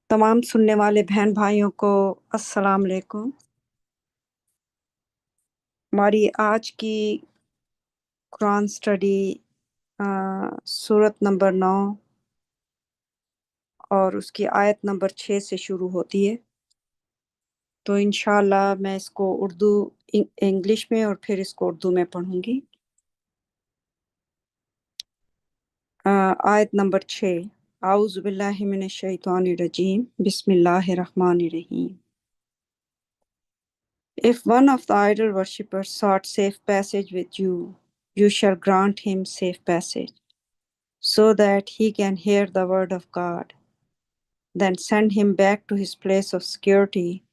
तमाम सुनने वाले बहन भाइयों को अस्सलाम वालेकुम। हमारी आज की कुरान स्टडी सूरत नंबर 9 और उसकी आयत नंबर 6 से शुरू होती है। तो इंशाल्लाह मैं इसको इंग्लिश में और फिर इसको उर्दू में पढ़ूंगी। आयत नंबर 6। आऊज़ु बिल्लाहि मिनश शैतानिर रजीम, बिस्मिल्लाहिर रहमानिर रहीम। If one of the idol worshippers sought safe passage with you, you shall grant him safe passage, so that he can hear the word of God. Then send him back to his place of security.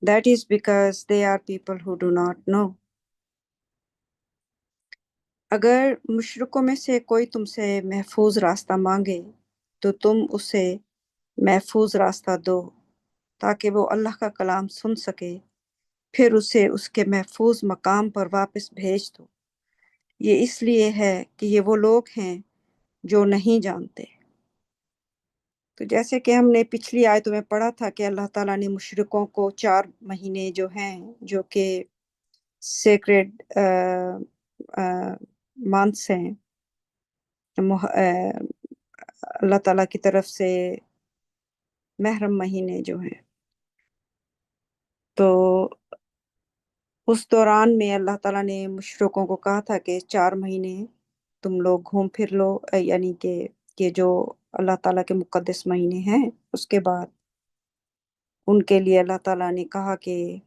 That is because they are people who do not know. अगर मुशरिकों में से कोई तुमसे महफूज रास्ता मांगे तो तुम उसे महफूज रास्ता दो ताकि वो अल्लाह का कलाम सुन सके, फिर उसे उसके महफूज मकाम पर वापस भेज दो। ये इसलिए है कि ये वो लोग हैं जो नहीं जानते। तो जैसे कि हमने पिछली आयतों में पढ़ा था कि अल्लाह ताला ने मुशरिकों को 4 महीने जो हैं, जो कि सेक्रेड मंथ्स हैं, अल्लाह ताला की तरफ से महरम महीने जो हैं, तो उस दौरान में अल्लाह ताला ने मुशरिकों को कहा था कि 4 महीने तुम लोग घूम फिर लो, यानी कि ये जो अल्लाह ताला के मुकद्दस महीने हैं, उसके बाद उनके लिए अल्लाह ताला ने कहा कि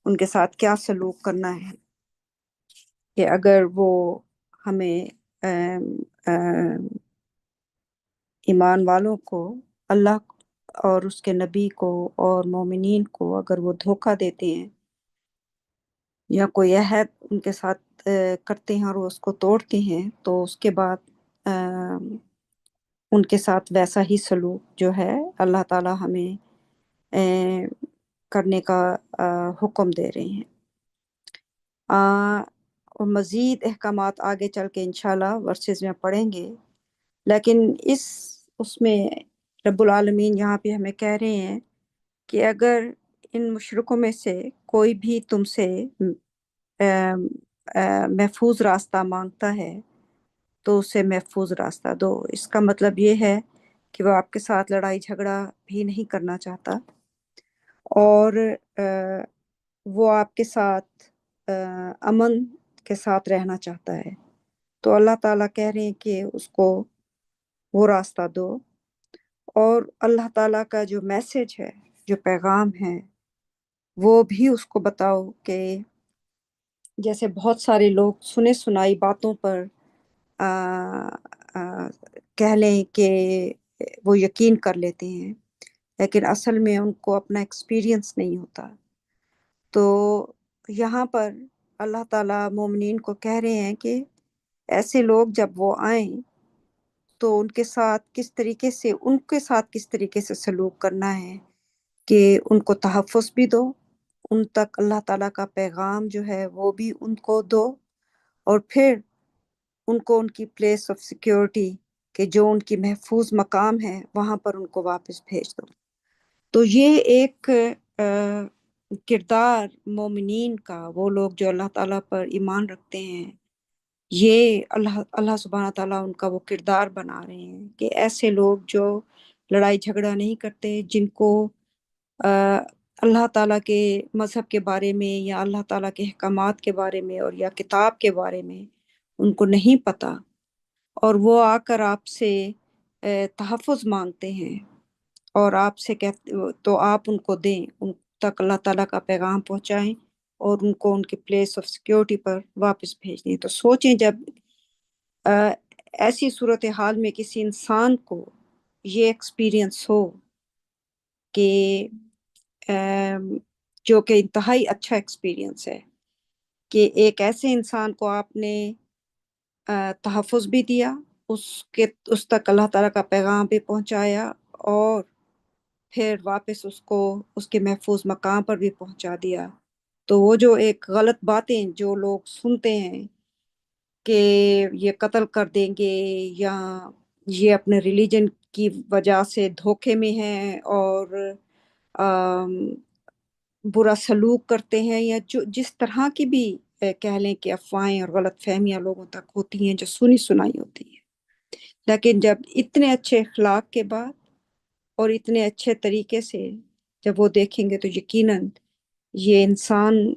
उनके साथ क्या सलूक करना है, कि अगर वो हमें ईमान वालों को, अल्लाह और उसके नबी को और मोमिनीन को अगर वो धोखा देते हैं या कोई अहद उनके साथ करते हैं और वो उसको तोड़ते हैं, तो उसके बाद उनके साथ वैसा ही सलूक जो है अल्लाह ताला हमें करने का हुक्म दे रहे हैं। और मज़ीद अहकामात आगे चल के इंशाल्लाह वर्सेस में पढ़ेंगे, लेकिन इस उसमें रब्बुल आलमीन यहाँ पे हमें कह रहे हैं कि अगर इन मुशरिकों में से कोई भी तुमसे महफूज रास्ता मांगता है तो उसे महफूज रास्ता दो। इसका मतलब ये है कि वो आपके साथ लड़ाई झगड़ा भी नहीं करना चाहता और वो आपके साथ अमन के साथ रहना चाहता है। तो अल्लाह ताला कह रहे हैं कि उसको वो रास्ता दो और अल्लाह ताला का जो मैसेज है, जो पैगाम है, वो भी उसको बताओ कि जैसे बहुत सारे लोग सुने सुनाई बातों पर आ, आ, कह लें कि वो यकीन कर लेते हैं, लेकिन असल में उनको अपना एक्सपीरियंस नहीं होता। तो यहाँ पर अल्लाह ताला मोमिनीन को कह रहे हैं कि ऐसे लोग जब वो आएं तो उनके साथ किस तरीके से सलूक करना है कि उनको तहफ़्फ़ुज़ भी दो, उन तक अल्लाह ताला का पैगाम जो है वो भी उनको दो और फिर उनको उनकी प्लेस ऑफ सिक्योरिटी के जो उनकी महफूज मकाम है वहाँ पर उनको वापस भेज दो। तो ये एक किरदार मोमिनीन का, वो लोग जो अल्लाह ताला पर ईमान रखते हैं, ये अल्लाह अल्लाह सुब्हाना ताला उनका वो किरदार बना रहे हैं कि ऐसे लोग जो लड़ाई झगड़ा नहीं करते, जिनको अ, अल्लाह ताला के मज़हब के बारे में या अल्लाह ताला के अहकामात के बारे में और या किताब के बारे में उनको नहीं पता, और वो आकर आपसे तहफ़्फ़ुज़ मांगते हैं और आपसे कहते तो आप उनको दें, उन तक अल्लाह ताला का पैगाम पहुंचाएं और उनको उनके प्लेस ऑफ सिक्योरिटी पर वापस भेज दें। तो सोचें, जब अ, ऐसी सूरत हाल में किसी इंसान को ये एक्सपीरियंस हो कि जो कि इंतहाई अच्छा एक्सपीरियंस है कि एक ऐसे इंसान को आपने तहफ़्फ़ुज़ भी दिया, उस तक अल्लाह ताला का पैगाम भी पहुंचाया और फिर वापस उसको उसके महफूज मकाम पर भी पहुंचा दिया। तो वो जो एक गलत बातें जो लोग सुनते हैं कि ये कत्ल कर देंगे या ये अपने रिलीजन की वजह से धोखे में हैं और अम, बुरा सलूक करते हैं, या जो जिस तरह की भी कह लें कि अफवाहें और गलत फहमियां लोगों तक होती हैं जो सुनी सुनाई होती हैं, लेकिन जब इतने अच्छे अखलाक के बाद और इतने अच्छे तरीके से जब वो देखेंगे तो यकीनन ये इंसान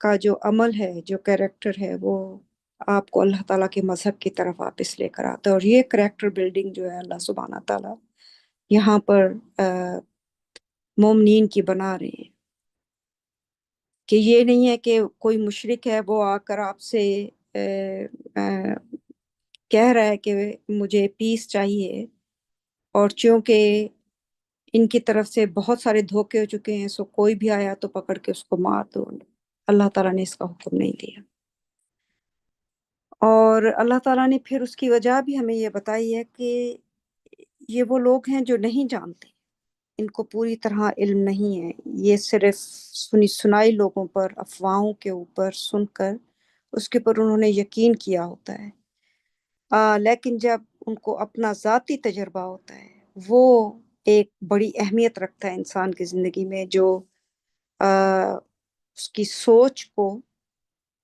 का जो अमल है, जो कैरेक्टर है, वो आपको अल्लाह ताला के मजहब की तरफ वापस लेकर आता है। और ये कैरेक्टर बिल्डिंग जो है अल्लाह सुब्हाना ताला यहाँ पर मोमनीन की बना रहे हैं, कि ये नहीं है कि कोई मुशरिक है वो आकर आपसे कह रहा है कि मुझे पीस चाहिए, और चूंकि इनकी तरफ से बहुत सारे धोखे हो चुके हैं, सो कोई भी आया तो पकड़ के उसको मार दो। अल्लाह ताला ने इसका हुक्म नहीं दिया। और अल्लाह ताला ने फिर उसकी वजह भी हमें ये बताई है कि ये वो लोग हैं जो नहीं जानते, इनको पूरी तरह इल्म नहीं है, ये सिर्फ सुनी सुनाई लोगों पर, अफवाहों के ऊपर सुनकर उसके ऊपर उन्होंने यकीन किया होता है। लेकिन जब उनको अपना ज़ाती तजर्बा होता है, वो एक बड़ी अहमियत रखता है इंसान की ज़िंदगी में, जो आ, उसकी सोच को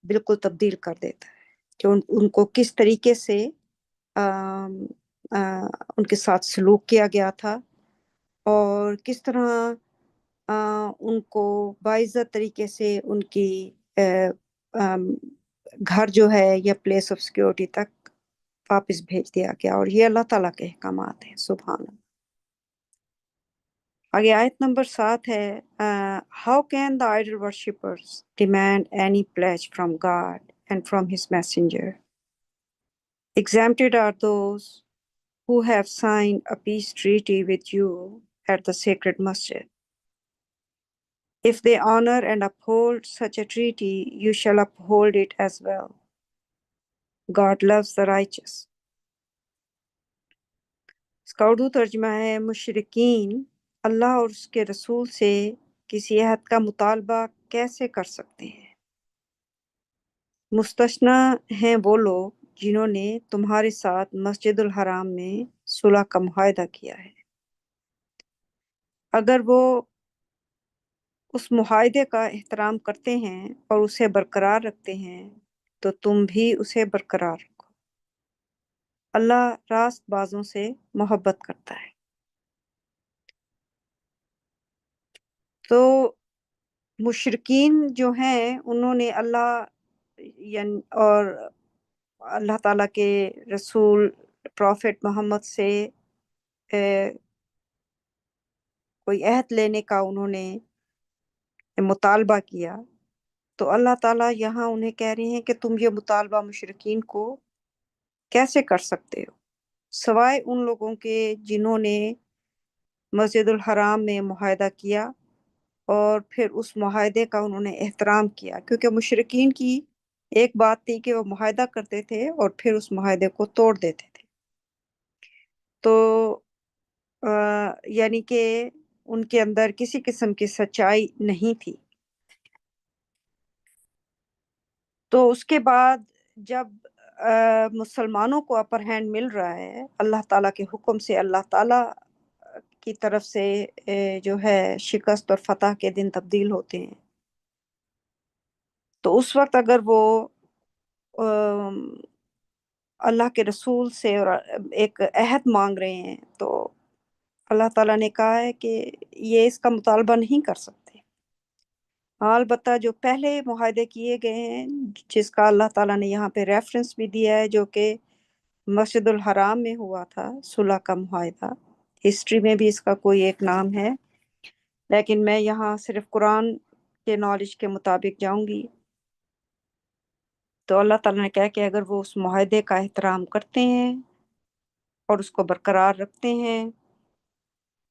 बिल्कुल तब्दील कर देता है, कि उनको किस तरीके से आ, उनके साथ सलूक किया गया था, और किस तरह उनको बाइज्जत तरीके से उनकी अम, घर जो है या प्लेस ऑफ सिक्योरिटी तक वापस भेज दिया गया। और ये अल्लाह ताला के अहकामात हैं, सुभान अल्लाह। आगे आयत नंबर 7 है, how can the idol worshippers demand any pledge from God and from his messenger, exempted are those who have signed a peace treaty with you at the sacred masjid. If they honor and uphold such a treaty, you shall uphold it as well. God loves the righteous. इसका उर्दू तर्जमा है, मुशरिकीन अल्लाह और उसके रसूल से किसी अहद का मुतालबा कैसे कर सकते हैं? मुस्तस्ना हैं वो लोग जिन्होंने तुम्हारे साथ मस्जिदुल हराम में सुलह का मुआहदा किया है। अगर वो उस मुआहदे का एहतराम करते हैं और उसे बरकरार रखते हैं, तो तुम भी उसे बरकरार रखो। अल्लाह रास्त बाजों से मोहब्बत करता है। तो मुशरिकीन जो हैं उन्होंने और अल्लाह ताला के रसूल प्रॉफिट मोहम्मद से कोई अहद लेने का उन्होंने मुतालबा किया, तो अल्लाह ताला यहाँ उन्हें कह रहे हैं कि तुम ये मुतालबा मुशरिकीन को कैसे कर सकते हो, सवाए उन लोगों के जिन्होंने मस्जिदुल हराम में मुआहदा किया और फिर उस मुआहदे का उन्होंने एहतराम किया। क्योंकि मुशरिकीन की एक बात थी कि वो मुआहदा करते थे और फिर उस मुआहदे को तोड़ देते थे। तो यानी कि उनके अंदर किसी किस्म की सच्चाई नहीं थी। तो उसके बाद जब मुसलमानों को अपर हैंड मिल रहा है अल्लाह ताला के हुक्म से, अल्लाह ताला की तरफ से जो है शिकस्त और फतह के दिन तब्दील होते हैं, तो उस वक्त अगर वो अम, अल्लाह के रसूल से और एक अहद मांग रहे हैं, तो अल्लाह ताला ने कहा है कि ये इसका मुतालबा नहीं कर सकते। हाँ, अलबत्ता जो पहले मुआहदे किए गए हैं, जिसका अल्लाह ताला ने यहाँ पे रेफरेंस भी दिया है, जो कि मस्जिदुल हराम में हुआ था सुलह का मुआहदा, हिस्ट्री में भी इसका कोई एक नाम है, लेकिन मैं यहाँ सिर्फ कुरान के नॉलेज के मुताबिक जाऊंगी। तो अल्लाह ताला ने कहा कि अगर वो उस मुआहदे का एहतराम करते हैं और उसको बरकरार रखते हैं,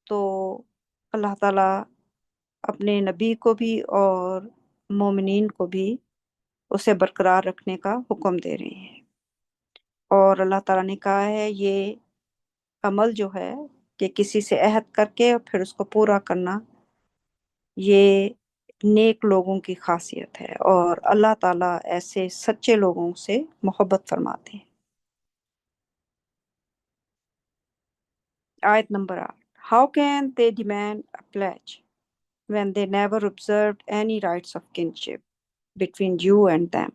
तो अल्लाह ताला अपने नबी को भी और मोमिनीन को भी उसे बरकरार रखने का हुक्म दे रहे हैं। और अल्लाह ताला ने कहा है ये अमल जो है कि किसी से अहद करके और फिर उसको पूरा करना, ये नेक लोगों की खासियत है, और अल्लाह ताला ऐसे सच्चे लोगों से मोहब्बत फरमाते हैं। آیت number 8. How can they demand a pledge when they never observed any rights of kinship between you and them,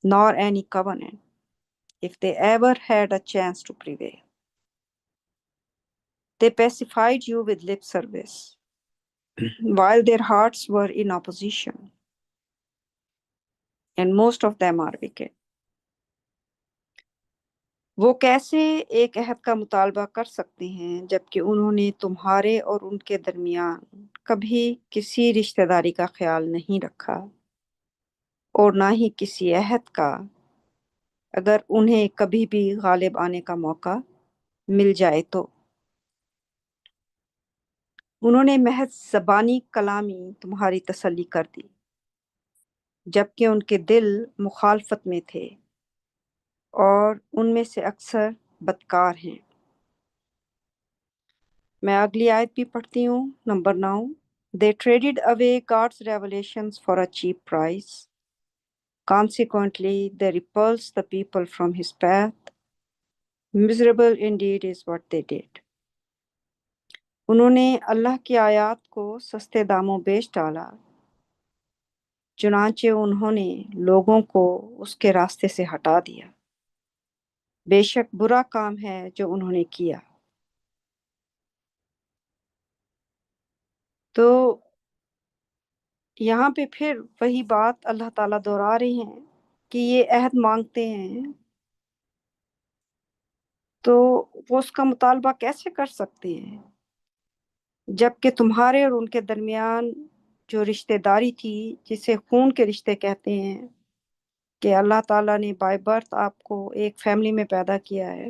nor any covenant, if they ever had a chance to prevail? They pacified you with lip service, while their hearts were in opposition, and most of them are wicked. وہ کیسے ایک عہد کا مطالبہ کر سکتے ہیں جبکہ انہوں نے تمہارے اور ان کے درمیان کبھی کسی رشتہ داری کا خیال نہیں رکھا اور نہ ہی کسی عہد کا، اگر انہیں کبھی بھی غالب آنے کا موقع مل جائے تو۔ انہوں نے محض زبانی کلامی تمہاری تسلی کر دی جبکہ ان کے دل مخالفت میں تھے اور ان میں سے اکثر بدکار ہیں۔ میں اگلی آیت بھی پڑھتی ہوں، number 9. They traded away God's revelations for a cheap price. Consequently, they repulsed the people from his path. Miserable indeed is what they did. انہوں نے اللہ کی آیات کو سستے داموں بیچ ڈالا، چنانچہ انہوں نے لوگوں کو اس کے راستے سے ہٹا دیا۔ بے شک برا کام ہے جو انہوں نے کیا۔ تو یہاں پہ پھر وہی بات اللہ تعالیٰ دہرا رہے ہیں کہ یہ عہد مانگتے ہیں تو وہ اس کا مطالبہ کیسے کر سکتے ہیں جبکہ تمہارے اور ان کے درمیان جو رشتہ داری تھی، جسے خون کے رشتے کہتے ہیں، کہ اللہ تعالیٰ نے بائی برتھ آپ کو ایک فیملی میں پیدا کیا ہے،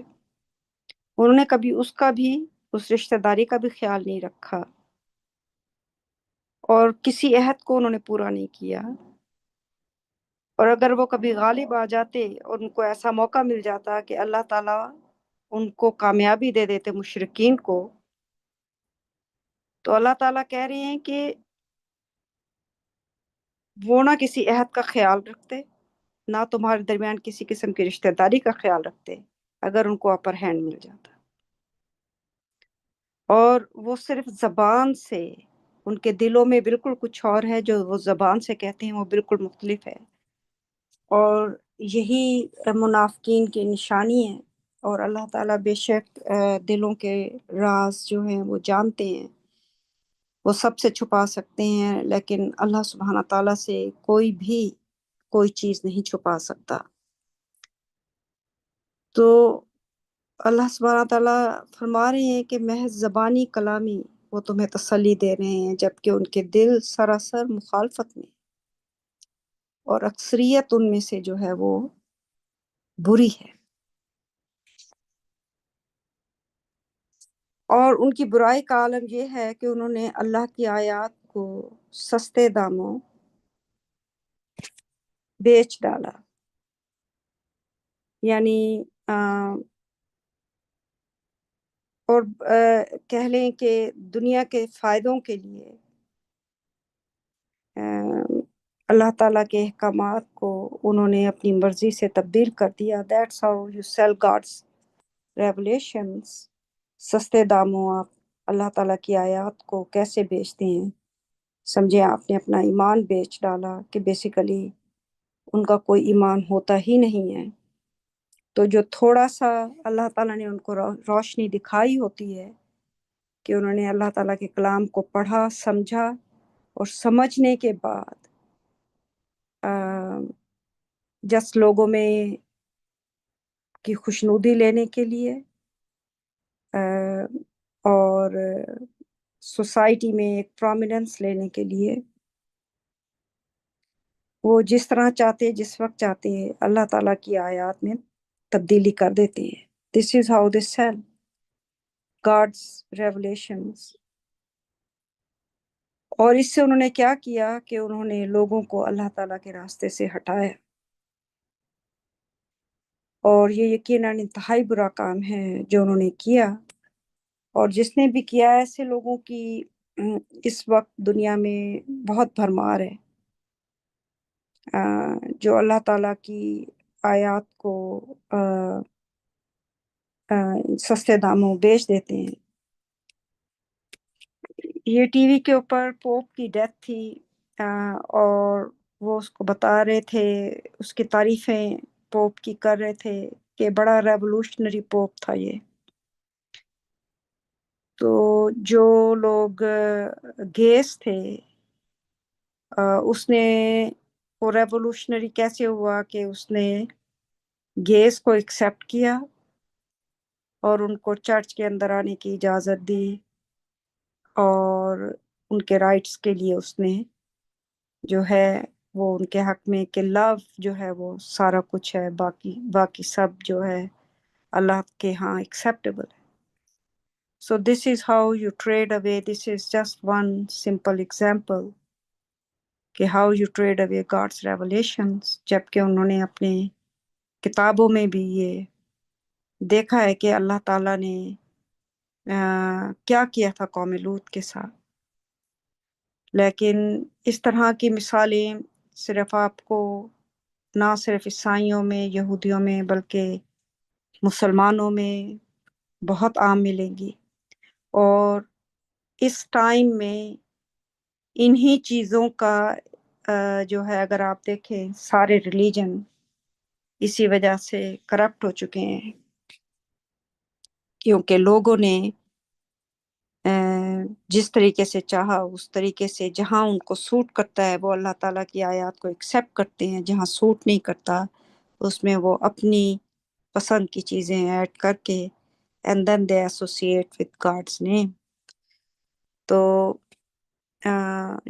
انہوں نے کبھی اس کا بھی، اس رشتہ داری کا بھی خیال نہیں رکھا اور کسی عہد کو انہوں نے پورا نہیں کیا۔ اور اگر وہ کبھی غالب آ جاتے اور ان کو ایسا موقع مل جاتا کہ اللہ تعالیٰ ان کو کامیابی دے دیتے مشرکین کو، تو اللہ تعالیٰ کہہ رہے ہیں کہ وہ نہ کسی عہد کا خیال رکھتے، نہ تمہارے درمیان کسی قسم کی رشتہ داری کا خیال رکھتے اگر ان کو اپر ہینڈ مل جاتا، اور وہ صرف زبان سے، ان کے دلوں میں بالکل کچھ اور ہے، جو وہ زبان سے کہتے ہیں وہ بالکل مختلف ہے، اور یہی منافقین کی نشانی ہے۔ اور اللہ تعالیٰ بے شک دلوں کے راز جو ہیں وہ جانتے ہیں، وہ سب سے چھپا سکتے ہیں، لیکن اللہ سبحانہ تعالیٰ سے کوئی بھی کوئی چیز نہیں چھپا سکتا۔ تو اللہ سبحانہ تعالیٰ فرما رہے ہیں کہ محض زبانی کلامی وہ تمہیں تسلی دے رہے ہیں جبکہ ان کے دل سراسر مخالفت میں، اور اکثریت ان میں سے جو ہے وہ بری ہے، اور ان کی برائی کا عالم یہ ہے کہ انہوں نے اللہ کی آیات کو سستے داموں بیچ ڈالا، یعنی اور کہہ لیں کہ دنیا کے فائدوں کے لیے اللہ تعالیٰ کے احکامات کو انہوں نے اپنی مرضی سے تبدیل کر دیا۔ That's how you sell God's revelations. سستے داموں آپ اللہ تعالیٰ کی آیات کو کیسے بیچتے ہیں؟ سمجھے آپ نے اپنا ایمان بیچ ڈالا، کہ بیسیکلی ان کا کوئی ایمان ہوتا ہی نہیں ہے۔ تو جو تھوڑا سا اللہ تعالیٰ نے ان کو روشنی دکھائی ہوتی ہے کہ انہوں نے اللہ تعالیٰ کے کلام کو پڑھا، سمجھا، اور سمجھنے کے بعد جس لوگوں میں کی خوشنودی لینے کے لیے اور سوسائٹی میں ایک پرومیننس لینے کے لیے، وہ جس طرح چاہتے، جس وقت چاہتے، اللہ تعالیٰ کی آیات میں تبدیلی کر دیتے ہیں۔ This is how they sell God's revelations. اور اس سے انہوں نے کیا کیا کہ انہوں نے لوگوں کو اللہ تعالیٰ کے راستے سے ہٹایا، اور یہ یقیناً انتہائی برا کام ہے جو انہوں نے کیا، اور جس نے بھی کیا ایسے لوگوں کی اس وقت دنیا میں بہت بھرمار ہے، جو اللہ تعالیٰ کی آیات کو सस्ते दामों बेच देते हैं। ये टीवी के ऊपर पोप की डेथ थी, और वो उसको बता रहे थे, उसकी तारीफें पोप की कर रहे थे कि बड़ा रेवोल्यूशनरी पोप था ये। तो जो लोग गेस थे, उसने, वो रेवोल्यूशनरी कैसे हुआ कि उसने गेस को एक्सेप्ट किया और उनको चर्च के अंदर आने की इजाज़त दी, और उनके राइट्स के लिए उसने जो है वो उनके हक में कि लव जो है वो सारा कुछ है, बाकी बाकी सब जो है अल्लाह के यहाँ एक्सेप्टेबल है। So this is how you trade away, this is just one simple example कि how you trade away God's revelations, जबकि उन्होंने अपने किताबों में भी ये देखा है कि अल्लाह ताला ने क्या किया था कौम लूत के साथ। लेकिन इस तरह की मिसालें सिर्फ आपको ना सिर्फ ईसाइयों में, यहूदियों में, बल्कि मुसलमानों में बहुत आम मिलेंगी। और इस टाइम में इन्हीं चीज़ों का जो है, अगर आप देखें, सारे रिलीजन इसी वजह से करप्ट हो चुके हैं, क्योंकि लोगों ने अ, जिस तरीके से चाहा उस तरीके से, जहां उनको सूट करता है वो अल्लाह ताला की आयत को एक्सेप्ट करते हैं, जहां सूट नहीं करता उसमें वो अपनी पसंद की चीज़ें ऐड करके and then they associate with God's name. तो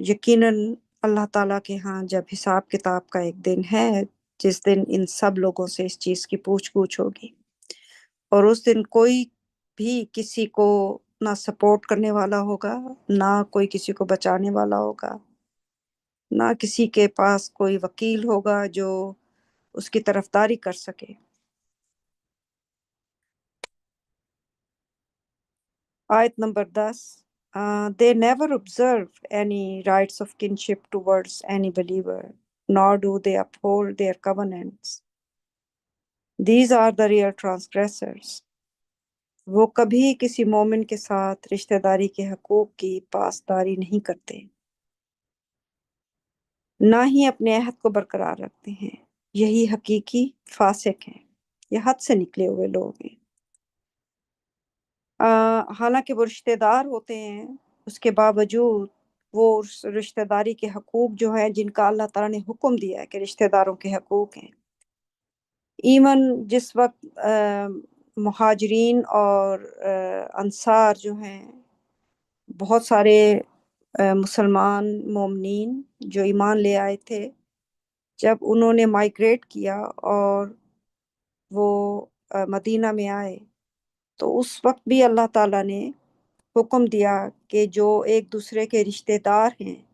यकीनन अल्लाह ताला के यहाँ जब हिसाब किताब का एक दिन है, जिस दिन इन सब लोगों से इस चीज़ की पूछ पूछ होगी, और उस दिन कोई भी किसी को ना सपोर्ट करने वाला होगा, ना कोई किसी को बचाने वाला होगा, ना किसी के पास कोई वकील होगा जो उसकी तरफदारी कर सके। आयत number 10, they never observe any rights of kinship towards any believer, nor do they uphold their covenants. These are the real transgressors. वो कभी किसी मोमिन के साथ रिश्तेदारी के हकूक की पासदारी नहीं करते, ना ही अपने अहद को बरकरार रखते हैं। यही हकीकी फासिक हैं, ये हद से निकले हुए लोग हैं। हालांकि वो रिश्तेदार होते हैं, उसके बावजूद वो उस रिश्तेदारी के हकूक जो है, जिनका अल्लाह ताला ने हुक्म दिया है कि रिश्तेदारों के हकूक हैं। इवन जिस वक्त मुहाजिरीन और अंसार जो हैं, बहुत सारे मुसलमान मोमिनीन जो ईमान ले आए थे, जब उन्होंने माइग्रेट किया और वो मदीना में आए, तो उस वक्त भी अल्लाह ताला ने हुक्म दिया कि जो एक दूसरे के रिश्तेदार हैं,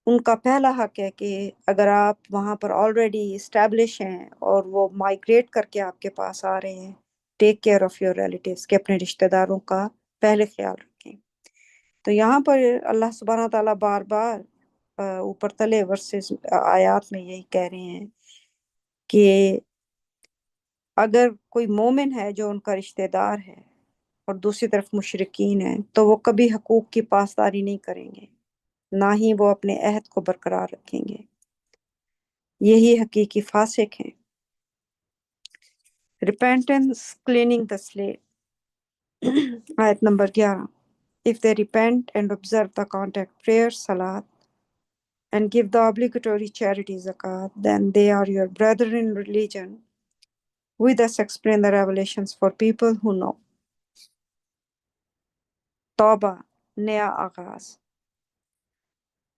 उनका पहला हक है कि अगर आप वहाँ पर ऑलरेडी इस्टेब्लिश हैं और वो माइग्रेट करके आपके पास आ रहे हैं, take care of your relatives, के अपने रिश्तेदारों का पहले ख्याल रखें। तो यहाँ पर अल्लाह सुब्हाना ताला बार बार ऊपर तले वर्सेस आयात में यही कह रहे हैं कि अगर कोई मोमिन है जो उनका रिश्तेदार है और दूसरी तरफ मुशरिकीन है, तो वो कभी हकूक की पासदारी नहीं करेंगे, ना ही वो अपने अहद को बरकरार रखेंगे। यही हकीकी फासिक हैं। Repentance cleaning the slate. आयत number 11, if they repent and observe the contact prayer salat and give the obligatory charity zakat, then they are your brethren in religion. We thus explain the revelations for people who know. तौबा, नया आगाज।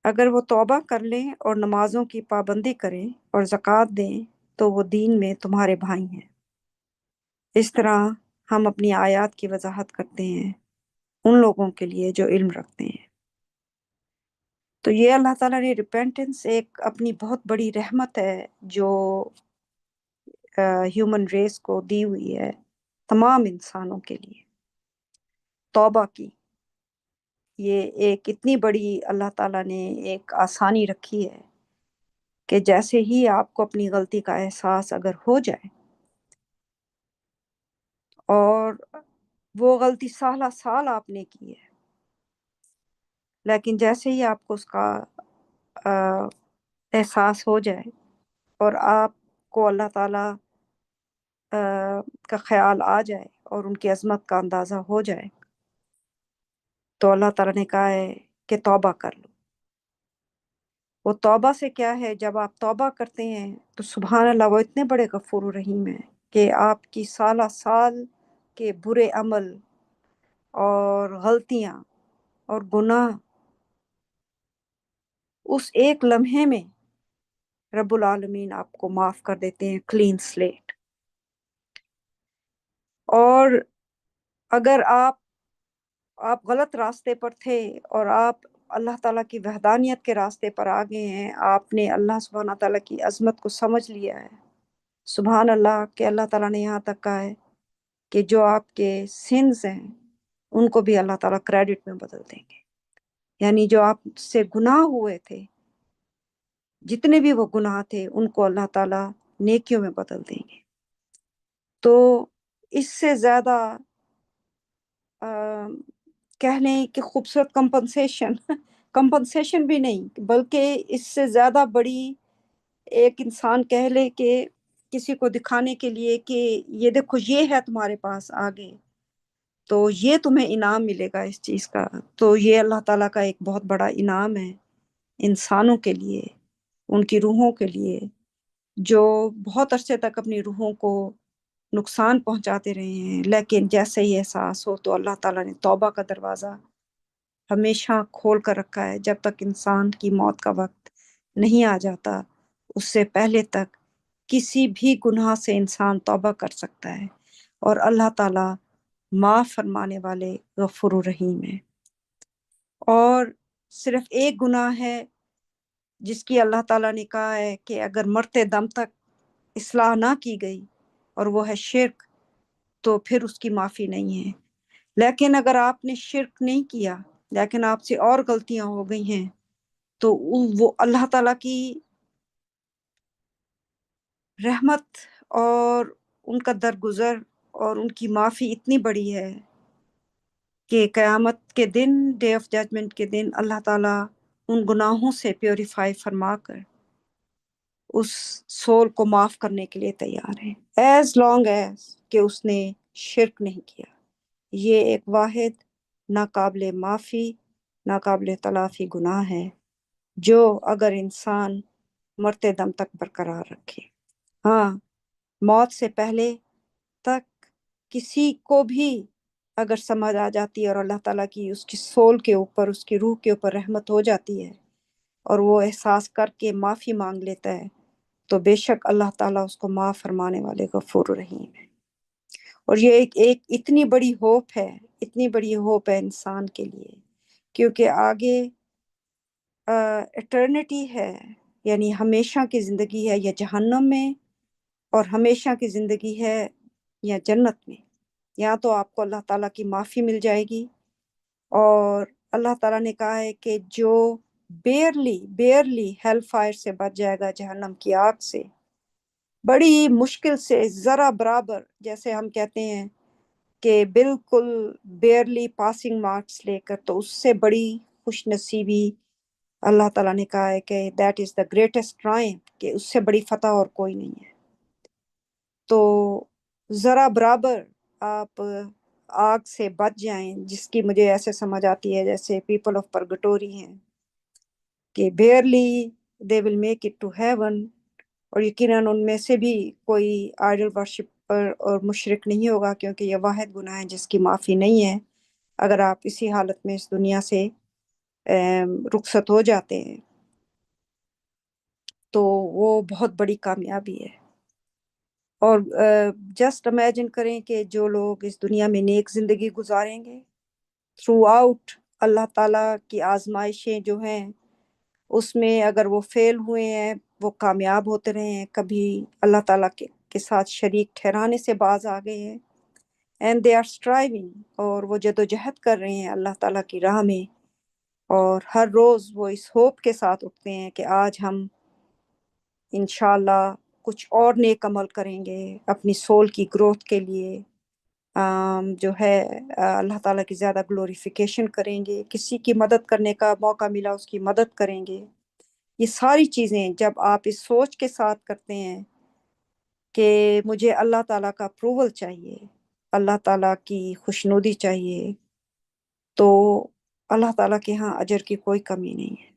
अगर वो तौबा कर लें और नमाजों की पाबंदी करें और ज़कात दें, तो वो दीन में तुम्हारे भाई हैं। इस तरह हम अपनी आयत की वजाहत करते हैं उन लोगों के लिए जो इल्म रखते हैं। तो ये अल्लाह ताला ने रिपेंटेंस एक अपनी बहुत बड़ी रहमत है जो ह्यूमन रेस को दी हुई है, तमाम इंसानों के लिए। तौबा की ये एक इतनी बड़ी अल्लाह ताला ने एक आसानी रखी है कि जैसे ही आपको अपनी गलती का एहसास अगर हो जाए, اور وہ غلطی سالہ سال آپ نے کی ہے، لیکن جیسے ہی آپ کو اس کا آ، احساس ہو جائے اور آپ کو اللہ تعالی کا خیال آ جائے اور ان کی عظمت کا اندازہ ہو جائے، تو اللہ تعالیٰ نے کہا ہے کہ توبہ کر لو۔ وہ توبہ سے کیا ہے، جب آپ توبہ کرتے ہیں تو سبحان اللہ وہ اتنے بڑے غفور و رحیم ہیں کہ آپ کی سالہ سال کے برے عمل اور غلطیاں اور گناہ اس ایک لمحے میں رب العالمین آپ کو معاف کر دیتے ہیں، کلین سلیٹ۔ اور اگر آپ غلط راستے پر تھے اور آپ اللہ تعالیٰ کی وحدانیت کے راستے پر آ گئے ہیں، آپ نے اللہ سبحانہ تعالیٰ کی عظمت کو سمجھ لیا ہے، سبحان اللہ کہ اللہ تعالیٰ نے یہاں تک کہا ہے کہ جو آپ کے سنز ہیں ان کو بھی اللہ تعالیٰ کریڈٹ میں بدل دیں گے، یعنی جو آپ سے گناہ ہوئے تھے، جتنے بھی وہ گناہ تھے، ان کو اللہ تعالیٰ نیکیوں میں بدل دیں گے۔ تو اس سے زیادہ کہہ لیں کہ خوبصورت کمپنسیشن بھی نہیں، بلکہ اس سے زیادہ بڑی ایک انسان کہہ لے کہ کسی کو دکھانے کے لیے کہ یہ دیکھو یہ ہے تمہارے پاس آگے، تو یہ تمہیں انعام ملے گا اس چیز کا، تو یہ اللہ تعالیٰ کا ایک بہت بڑا انعام ہے انسانوں کے لیے، ان کی روحوں کے لیے جو بہت عرصے تک اپنی روحوں کو نقصان پہنچاتے رہے ہیں، لیکن جیسے ہی احساس ہو تو اللہ تعالیٰ نے توبہ کا دروازہ ہمیشہ کھول کر رکھا ہے۔ جب تک انسان کی موت کا وقت نہیں آ جاتا، اس سے پہلے تک کسی بھی گناہ سے انسان توبہ کر سکتا ہے، اور اللہ تعالیٰ معاف فرمانے والے غفور الرحیم ہے۔ اور صرف ایک گناہ ہے جس کی اللہ تعالیٰ نے کہا ہے کہ اگر مرتے دم تک اصلاح نہ کی گئی، اور وہ ہے شرک، تو پھر اس کی معافی نہیں ہے۔ لیکن اگر آپ نے شرک نہیں کیا لیکن آپ سے اور غلطیاں ہو گئی ہیں، تو وہ اللہ تعالیٰ کی رحمت اور ان کا درگزر اور ان کی معافی اتنی بڑی ہے کہ قیامت کے دن، ڈے آف ججمنٹ کے دن، اللہ تعالیٰ ان گناہوں سے پیوریفائی فرما کر اس سول کو معاف کرنے کے لیے تیار ہے، ایز لانگ ایز کہ اس نے شرک نہیں کیا۔ یہ ایک واحد ناقابل معافی، ناقابل تلافی گناہ ہے جو اگر انسان مرتے دم تک برقرار رکھے۔ ہاں، موت سے پہلے تک کسی کو بھی اگر سمجھ آ جاتی ہے اور اللہ تعالیٰ کی اس کی سول کے اوپر، اس کی روح کے اوپر رحمت ہو جاتی ہے اور وہ احساس کر کے معافی مانگ لیتا ہے، تو بے شک اللہ تعالیٰ اس کو معاف فرمانے والے غفور رحیم ہے۔ اور یہ ایک اتنی بڑی ہوپ ہے، اتنی بڑی ہوپ ہے انسان کے لیے، کیونکہ آگے ایٹرنٹی ہے، یعنی ہمیشہ کی زندگی ہے یا جہنم میں، اور ہمیشہ کی زندگی ہے یا جنت میں۔ یا تو آپ کو اللہ تعالیٰ کی معافی مل جائے گی، اور اللہ تعالیٰ نے کہا ہے کہ جو بیئرلی ہیل فائر سے بچ جائے گا، جہنم کی آگ سے بڑی مشکل سے ذرا برابر، جیسے ہم کہتے ہیں کہ بالکل بیئرلی پاسنگ مارکس لے کر، تو اس سے بڑی خوش نصیبی اللہ تعالیٰ نے کہا ہے کہ دیٹ از دا گریٹسٹ ٹرائمف، کہ اس سے بڑی فتح اور کوئی نہیں ہے۔ تو ذرا برابر آپ آگ سے بچ جائیں، جس کی مجھے ایسے سمجھ آتی ہے جیسے پیپل آف پرگٹوری ہیں کہ barely they will make it to heaven, اور یقیناً ان میں سے بھی کوئی آئیڈل ورشپر اور مشرک نہیں ہوگا، کیونکہ یہ واحد گناہ ہے جس کی معافی نہیں ہے۔ اگر آپ اسی حالت میں اس دنیا سے رخصت ہو جاتے ہیں تو وہ بہت بڑی کامیابی ہے۔ اور جسٹ امیجن کریں کہ جو لوگ اس دنیا میں نیک زندگی گزاریں گے، تھرو آؤٹ اللہ تعالیٰ کی آزمائشیں جو ہیں اس میں اگر وہ فیل ہوئے ہیں، وہ کامیاب ہوتے رہے ہیں، کبھی اللہ تعالیٰ کے ساتھ شریک ٹھہرانے سے باز آ گئے ہیں، اینڈ دے آر اسٹرائیونگ، اور وہ جدوجہد کر رہے ہیں اللہ تعالیٰ کی راہ میں، اور ہر روز وہ اس ہوپ کے ساتھ اٹھتے ہیں کہ آج ہم انشاءاللہ کچھ اور نیک عمل کریں گے اپنی سول کی گروتھ کے لیے، जो है अल्लाह ताला की ज़्यादा ग्लोरिफिकेशन करेंगे, किसी की मदद करने का मौका मिला उसकी मदद करेंगे। ये सारी चीज़ें जब आप इस सोच के साथ करते हैं कि मुझे अल्लाह ताला का अप्रूवल चाहिए, अल्लाह ताला की खुशनुदी चाहिए, तो अल्लाह ताला के यहाँ अजर की कोई कमी नहीं है,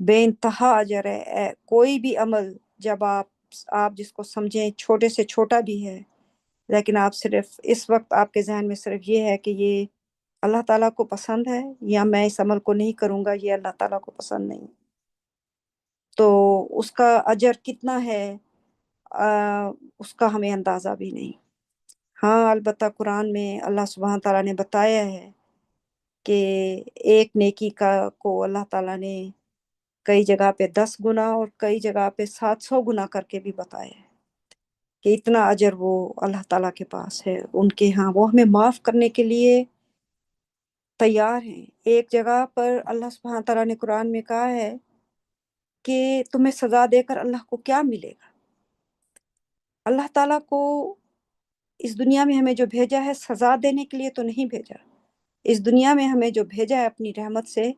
बेइंतहा अजर है। कोई भी अमल जब आप जिसको समझें छोटे से छोटा भी है, लेकिन आप सिर्फ इस वक्त आपके जहन में सिर्फ ये है कि ये अल्लाह ताला को पसंद है या मैं इस अमल को नहीं करूंगा, ये अल्लाह ताला को पसंद नहीं, तो उसका अजर कितना है आ, उसका हमें अंदाजा भी नहीं। हाँ, अलबत्ता कुरान में अल्लाह सुब्हान ताला ने बताया है कि एक नेकी का को अल्लाह ताला ने कई जगह पे 10 गुना और कई जगह पे 700 गुना करके भी बताया है कि इतना अजर वो अल्लाह ताला के पास है, उनके यहाँ वो हमें माफ करने के लिए तैयार हैं। एक जगह पर अल्लाह सुब्हान ताला ने कुरान में कहा है कि तुम्हें सजा देकर अल्लाह को क्या मिलेगा। अल्लाह ताला को इस दुनिया में हमें जो भेजा है सजा देने के लिए तो नहीं भेजा, इस दुनिया में हमें जो भेजा है अपनी रहमत से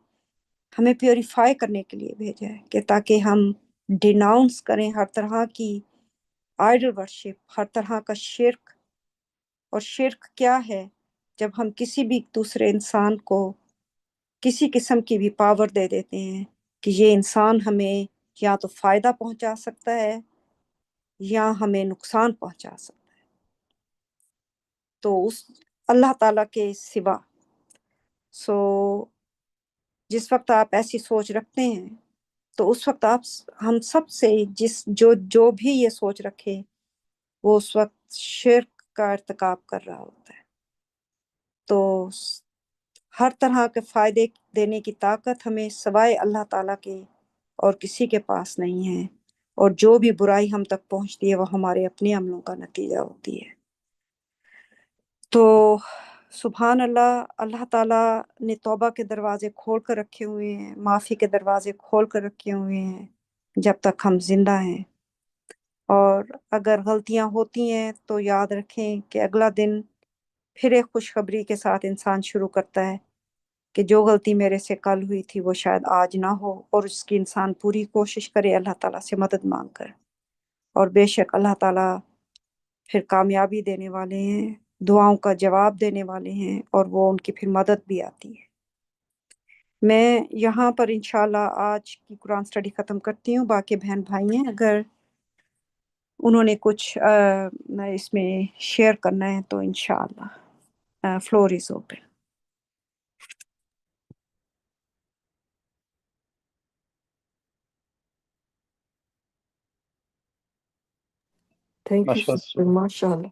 हमें प्योरीफाई करने के लिए भेजा है कि ताकि हम डिनाउंस करें हर तरह की आइडल वर्शिप, हर तरह का शिर्क। और शिर्क क्या है? जब हम किसी भी दूसरे इंसान को किसी किस्म की भी पावर दे देते हैं कि ये इंसान हमें या तो फायदा पहुंचा सकता है या हमें नुकसान पहुंचा सकता है, तो उस अल्लाह ताला के सिवा, सो जिस वक्त आप ऐसी सोच रखते हैं तो उस वक्त आप हम सब से जिस जो जो भी ये सोच रखे वो उस वक्त शिर्क का इर्तिकाब कर रहा होता है। तो हर तरह के फायदे देने की ताकत हमें सवाए अल्लाह ताला के और किसी के पास नहीं है, और जो भी बुराई हम तक पहुंचती है वो हमारे अपने अमलों का नतीजा होती है। तो सुभान अल्लाह, अल्लाह ताला ने तौबा के दरवाजे खोल कर रखे हुए हैं, माफ़ी के दरवाजे खोल कर रखे हुए हैं जब तक हम जिंदा हैं। और अगर गलतियां होती हैं तो याद रखें कि अगला दिन फिर एक खुशखबरी के साथ इंसान शुरू करता है कि जो गलती मेरे से कल हुई थी वो शायद आज ना हो, और उसकी इंसान पूरी कोशिश करे अल्लाह ताला से मदद मांग कर। और बेशक अल्लाह ताला फिर कामयाबी देने वाले हैं, दुआओं का जवाब देने वाले हैं, और वो उनकी फिर मदद भी आती है। मैं यहाँ पर इंशाल्लाह आज की कुरान स्टडी ख़त्म करती हूँ। बाकी बहन भाई हैं, अगर उन्होंने कुछ इसमें शेयर करना है तो इंशाल्लाह floor is open. Thank you माशा सिस्टर, माशाल्लाह।